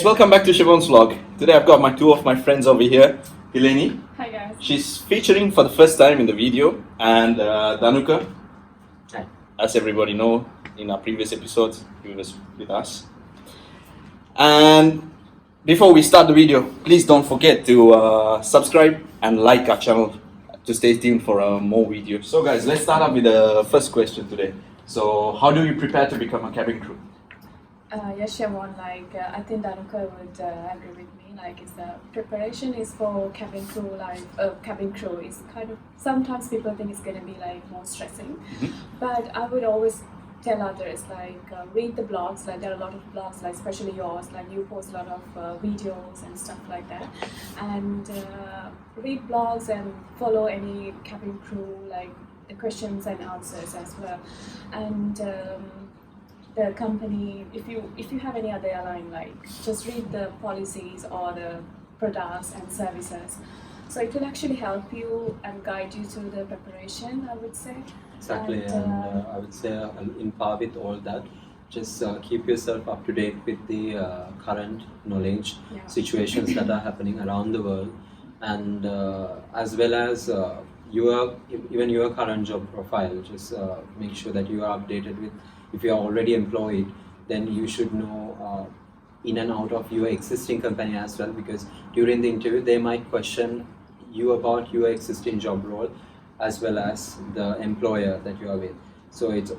welcome back to Shevon's vlog. Today I've got two of my friends over here. Thileni. Hi guys. She's featuring for the first time in the video, and Danuka. Hi. As everybody know, in our previous episodes, he was with us. And before we start the video, please don't forget to subscribe and like our channel to stay tuned for more videos. So guys, let's start up with the first question today. So how do you prepare to become a cabin crew? Yes, Shevon, I think Danuka would agree with me. Is the preparation is for cabin crew. Cabin crew is kind of, sometimes people think it's going to be more stressing, but I would always tell others read the blogs. There are a lot of blogs, especially yours. You post a lot of videos and stuff like that, and read blogs and follow any cabin crew the questions and answers as well, and. The company, if you have any other airline, just read the policies or the products and services. So it will actually help you and guide you through the preparation, I would say. Exactly, and I would say in par with all that, just keep yourself up to date with the current knowledge, situations that are happening around the world, and as well as even your current job profile. Just make sure that you are updated with. If you are already employed, then you should know in and out of your existing company as well, because during the interview they might question you about your existing job role as well as the employer that you are with. So it's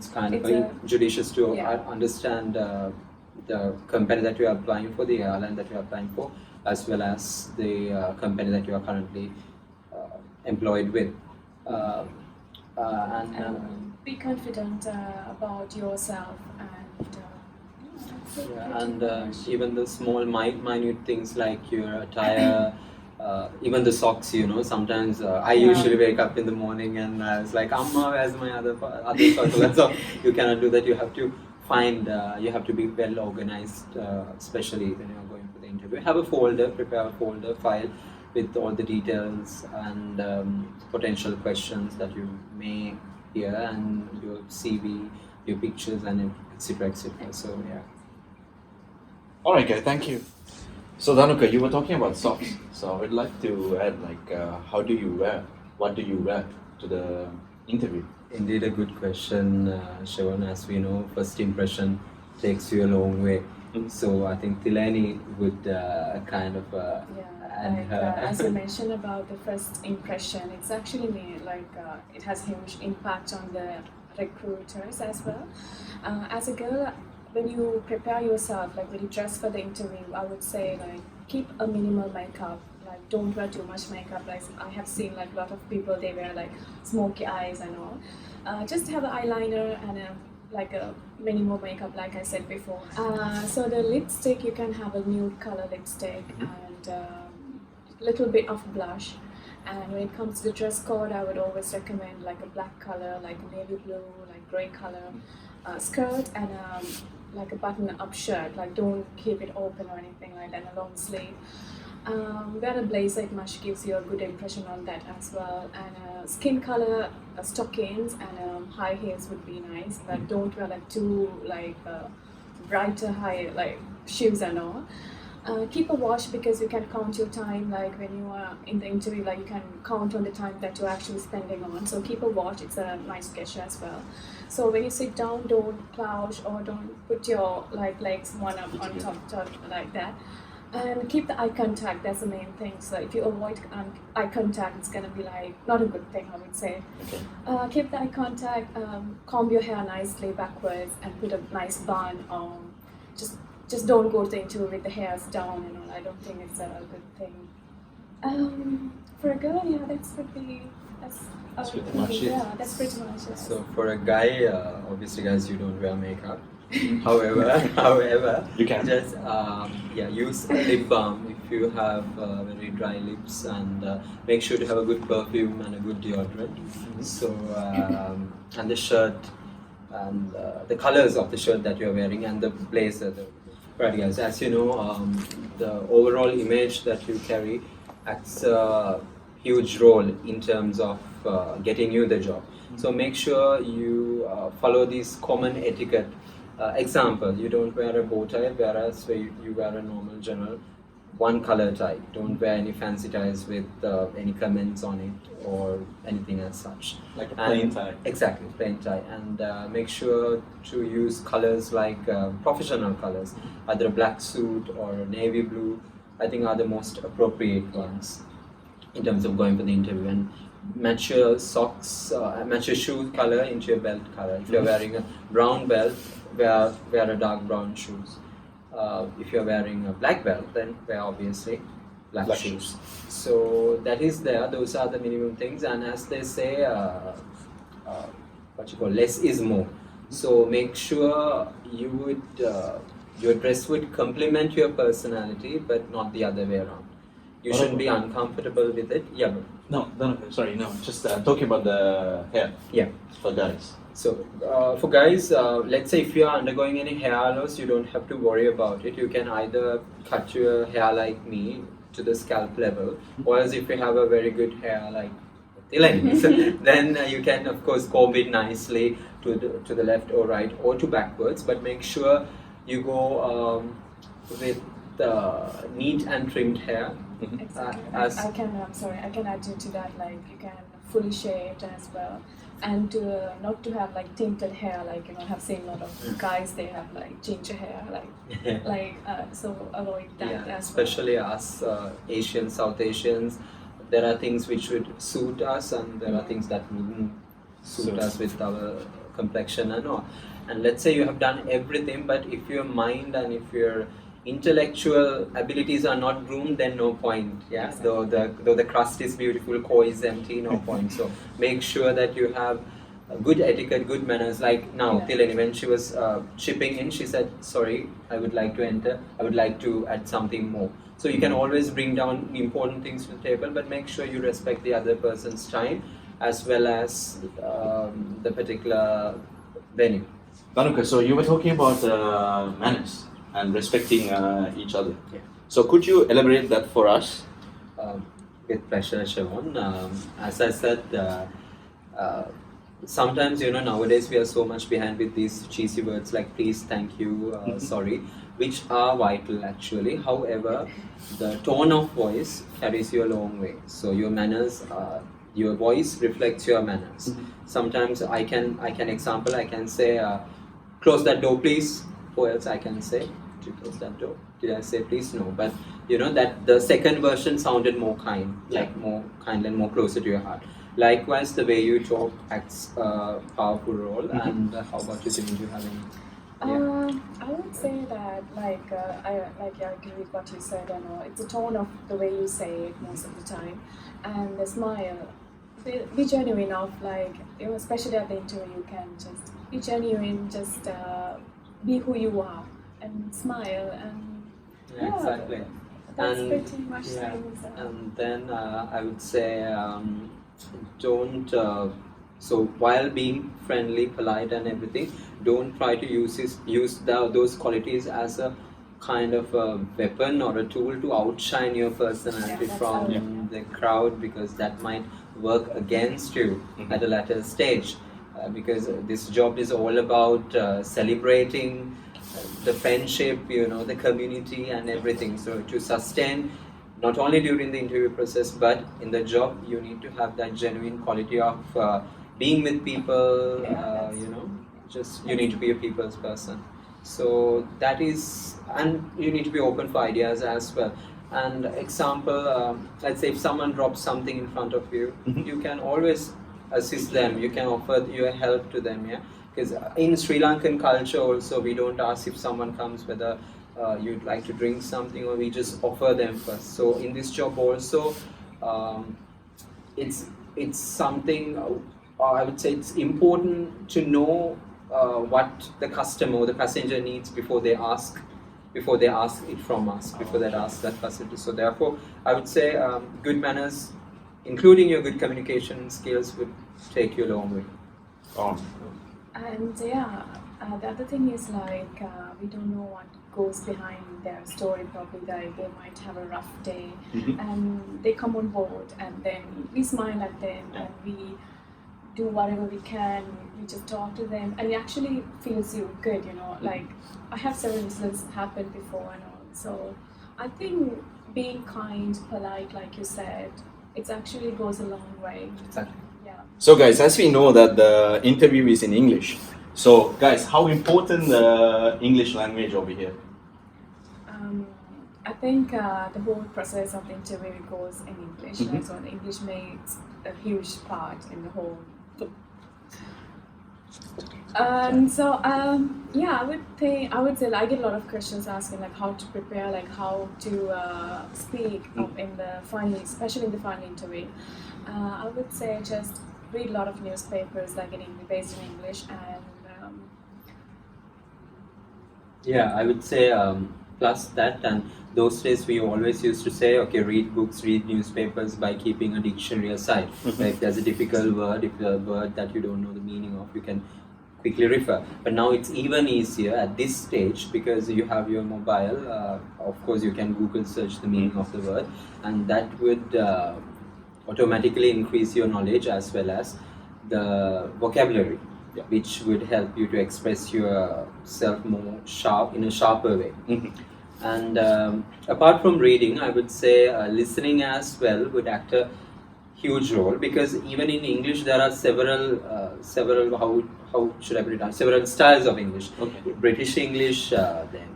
kind of judicious to understand the company that you are applying for, the airline that you are applying for, as well as the company that you are currently employed with. Be confident about yourself and even the small minute things like your attire, even the socks, sometimes I usually wake up in the morning and I was like, Amma, where's my other socks? So you cannot do that. You have to you have to be well organized, especially when you're going for the interview. Have a folder, prepare a folder, file with all the details and potential questions that you may hear, and your CV, your pictures, and etc. So yeah. Alright guys, thank you. So Danuka, you were talking about socks. So I would like to add how do you wear? What do you wear to the interview? Indeed, a good question, Shevon. As we know, first impression takes you a long way. So I think Thileni would kind of as you mentioned about the first impression, it's actually it has huge impact on the recruiters as well. As a girl, when you prepare yourself, when you dress for the interview, I would say keep a minimal makeup. Don't wear too much makeup. I have seen a lot of people, they wear smoky eyes and all. Just have an eyeliner and a minimal makeup, like I said before. So the lipstick, you can have a nude color lipstick and little bit of blush. And when it comes to the dress code, I would always recommend a black color, navy blue, grey color skirt, and a button-up shirt. Don't keep it open or anything like that, a long sleeve. Wear a blazer, it much gives you a good impression on that as well. And skin color stockings and high heels would be nice, but don't wear too brighter high shoes and all. Keep a watch, because you can count your time when you are in the interview, you can count on the time that you're actually spending on. So keep a watch, it's a nice gesture as well. So when you sit down, don't slouch or don't put your legs one up on top like that. And keep the eye contact, that's the main thing. So if you avoid eye contact, it's going to be not a good thing, I would say. Okay. Keep the eye contact, comb your hair nicely backwards and put a nice bun on. Just don't go to the interview with the hairs down and all. I don't think it's a good thing. For a girl, that's pretty much it. Yeah, that's pretty much it. So for a guy, obviously guys, you don't wear makeup. However, you can just use lip balm if you have very dry lips, and make sure to have a good perfume and a good deodorant. So and the shirt and the colors of the shirt that you are wearing and the blazer. Right guys, as you know, the overall image that you carry acts a huge role in terms of getting you the job. So make sure you follow these common etiquette Example, you don't wear a bow tie, whereas you wear a normal general one color tie. Don't wear any fancy ties with any comments on it or anything as such. Like a plain tie. Exactly, plain tie. And make sure to use colors like professional colors, either a black suit or a navy blue, I think are the most appropriate ones in terms of going for the interview. And match your socks, match your shoe color into your belt color. If you're wearing a brown belt, wear a dark brown shoes. If you're wearing a black belt, then wear obviously black shoes. So that is there. Those are the minimum things. And as they say, what you call less is more. So make sure you would your dress would complement your personality, but not the other way around. You shouldn't be uncomfortable with it. Yeah. No, sorry, no. Just talking about the hair. Yeah. For guys. So for guys, let's say if you are undergoing any hair loss, you don't have to worry about it. You can either cut your hair like me to the scalp level, or else if you have a very good hair like Thileni, then you can of course comb it nicely to the left or right or to backwards. But make sure you go with neat and trimmed hair. Exactly. I can add to that. Like you can fully shaved as well, and not to have like tinted hair. Like have seen a lot of guys, they have like ginger hair, so avoid that as well. Especially us Asians, South Asians, there are things which would suit us, and there are things that wouldn't suit us with our complexion and all. And let's say you have done everything, but if your mind and if your intellectual abilities are not groomed, then no point. Yeah, exactly. Though the crust is beautiful, core is empty, no point. So make sure that you have good etiquette, good manners. Like now, Thileni, when she was shipping in, she said, "Sorry, I would like to enter. I would like to add something more." So you can always bring down important things to the table, but make sure you respect the other person's time as well as the particular venue. Danuka, so you were talking about manners and respecting each other. Yeah. So could you elaborate that for us? With pleasure, Shevon. As I said, sometimes nowadays we are so much behind with these cheesy words like please, thank you, sorry, which are vital actually. However, the tone of voice carries you a long way. So your manners, your voice reflects your manners. Sometimes I can say, close that door please. Or else I can say to close that door. Did I say please? No. But that the second version sounded more kind, like more kind and more closer to your heart. Likewise, the way you talk acts a powerful role. And how about you, Thileni? Do you have any? I would say that I agree with what you said. It's a tone of the way you say it most of the time, and the smile. Be genuine especially at the interview, you can just be genuine, just be who you are and smile and exactly. That's pretty much things. And then I would say don't. So while being friendly, polite, and everything, don't try to use those qualities as a kind of a weapon or a tool to outshine your personality from the crowd, because that might work against you at a later stage. Because this job is all about celebrating the friendship, the community and everything. So to sustain, not only during the interview process, but in the job, you need to have that genuine quality of being with people, you need to be a people's person. So that is, and you need to be open for ideas as well. And example, let's say if someone drops something in front of you, you can always assist them, you can offer your help to them, because in Sri Lankan culture also, we don't ask if someone comes whether you'd like to drink something, or we just offer them first. So in this job also, it's something, I would say it's important to know what the customer or the passenger needs before they ask it from us, before they ask that facility. So therefore, I would say good manners, including your good communication skills, would take you a long way. And the other thing is we don't know what goes behind their story. Probably they might have a rough day, and they come on board, and then we smile at them, and do whatever we can. We just talk to them, and it actually feels you good, you know. Like I have several incidents happen before and all. So I think being kind, polite, like you said, it actually goes a long way. Exactly. Yeah. So guys, as we know that the interview is in English, so guys, how important the English language over here? I think the whole process of the interview goes in English. Mhm. So the English makes a huge part in the whole. So yeah, I would say I get a lot of questions asking like how to prepare, like how to speak in the final, especially in the final interview. I would say just read a lot of newspapers like based in English, and Yeah, I would say plus that, and those days we always used to say, okay, read books, read newspapers by keeping a dictionary aside. If there's a difficult word, if a word that you don't know the meaning of, you can quickly refer. But now it's even easier at this stage because you have your mobile. Of course, you can Google search the meaning of the word, and that would automatically increase your knowledge as well as the vocabulary. Yeah. Which would help you to express yourself more in a sharper way. And apart from reading, I would say listening as well would act a huge role, because even in English there are several how should I put it down? Several styles of English. Okay. British English, then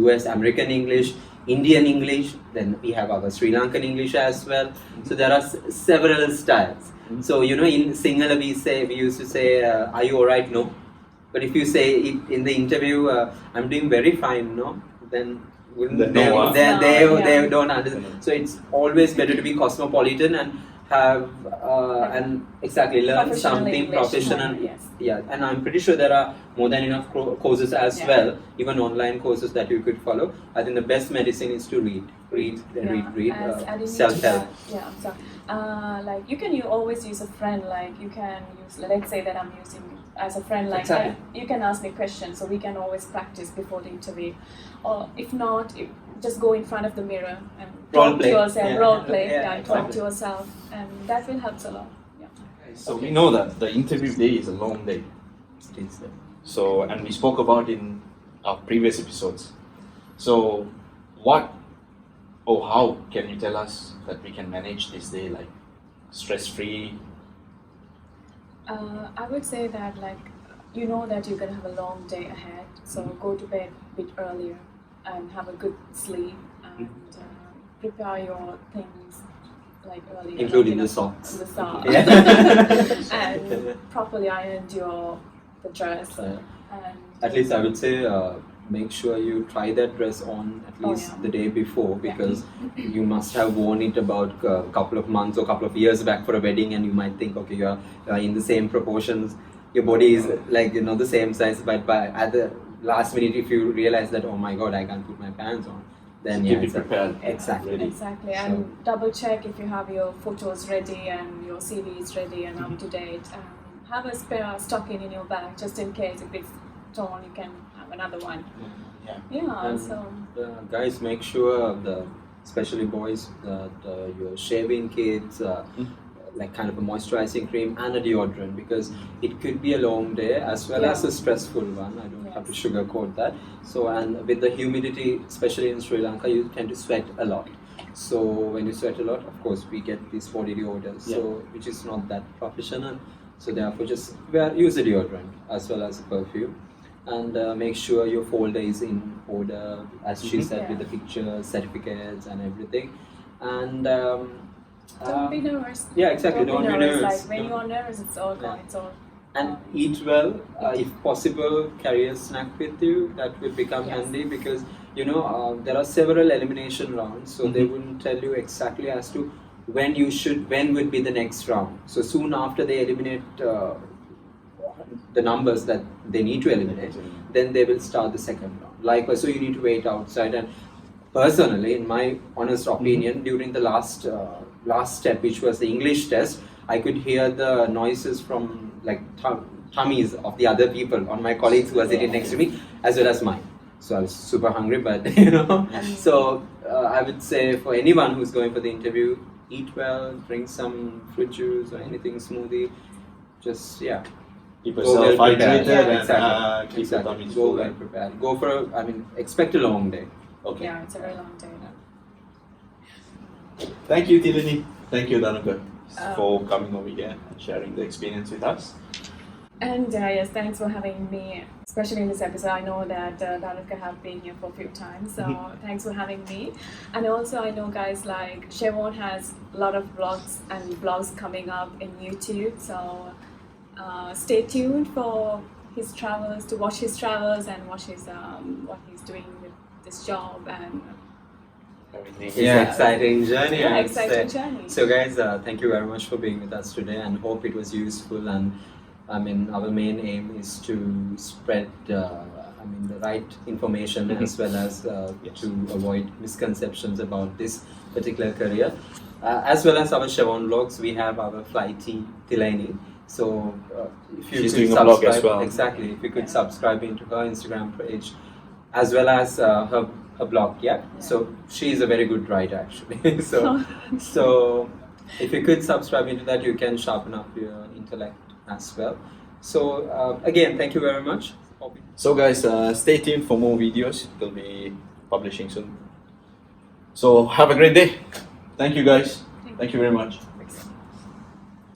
US American English, Indian English, then we have our Sri Lankan English as well. So there are several styles. So you know, in Sinhala we used to say, "Are you alright?" No. But if you say it in the interview, "I'm doing very fine," no, then they don't understand. So it's always better to be cosmopolitan and have and exactly learn something English, professional. yes. Yeah, and I'm pretty sure there are more than enough courses as well, even online courses that you could follow. I think the best medicine is to read. Self-help. Yeah, I'm sorry. Like you always use a friend. Like you can use. Let's say that I'm using as a friend. Like Exactly. you can ask me questions, so we can always practice before the interview. Or if not, just go in front of the mirror and talk to yourself. Role play. Yeah, talk to yourself, and that will help a lot. Yeah. So we know that the interview day is a long day. So, and we spoke about in our previous episodes. So, what or how can you tell us that we can manage this day, like stress-free? I would say that like you know that you're gonna have a long day ahead, so go to bed a bit earlier and have a good sleep and prepare your things like earlier, including like, the socks. The socks. Yeah. And properly ironed the dress. And and at least I would say make sure you try that dress on at least the day before, because you must have worn it about a couple of months or couple of years back for a wedding, and you might think, okay, you are in the same proportions, your body is like the same size, but at the last minute if you realize that, oh my god, I can't put my pants on, then keep it prepared. Exactly. Exactly, and double check if you have your photos ready and your CV is ready and up to date. Have a spare stocking in your bag just in case if it's torn, you can have another one. And so guys, make sure especially boys, that your shaving kits, like kind of a moisturizing cream and a deodorant, because it could be a long day as well as a stressful one. I don't have to sugarcoat that. So, and with the humidity, especially in Sri Lanka, you tend to sweat a lot. So when you sweat a lot, of course, we get these body deodors, so which is not that professional. So therefore, just use a deodorant as well as a perfume, and make sure your folder is in order, as she said, with the pictures, certificates, and everything. And don't be nervous. Yeah, exactly. Don't be nervous. Like when you are nervous, it's all gone. It's all. And eat well. If possible, carry a snack with you. That will become handy, because there are several elimination rounds, so they wouldn't tell you exactly as to when would be the next round. So soon after they eliminate the numbers that they need to eliminate, then they will start the second round. Likewise, so you need to wait outside. And personally, in my honest opinion, during the last step, which was the English test, I could hear the noises from like tummies of the other people, on my colleagues who were sitting next to me, as well as mine. So I was super hungry, but so I would say for anyone who's going for the interview, eat well, drink some fruit juice or anything, smoothie, just yeah. Keep Go yourself well prepared. hydrated Yeah, and Exactly. keep your Exactly. tummy Go full. well prepared. Go for expect a long day. Okay. Yeah, it's a very long day. Thank you, Thileni. Thank you, Danuka, Um, for coming over here and sharing the experience with us. And yes, thanks for having me, especially in this episode. I know that Danuka have been here for a few times, so thanks for having me. And also, I know guys like Shevon has a lot of vlogs and vlogs coming up in YouTube, so stay tuned for his travels, to watch his travels and watch his what he's doing with this job and Everything. It's an exciting journey. yeah, I would exciting say. journey. So guys, thank you very much for being with us today, and hope it was useful. And I mean, our main aim is to spread the right information as well as Yes. to avoid misconceptions about this particular career. As well as our Shevon vlogs, we have our flighty Thileni. So if you She's could doing a vlog as subscribe, well. exactly, if you could subscribe into her Instagram page, as well as her blog, yeah. So she is a very good writer actually. so if you could subscribe into that, you can sharpen up your intellect as well. So again, thank you very much. So guys, stay tuned for more videos. They'll be publishing soon. So have a great day. Thank you guys. Thank you very much.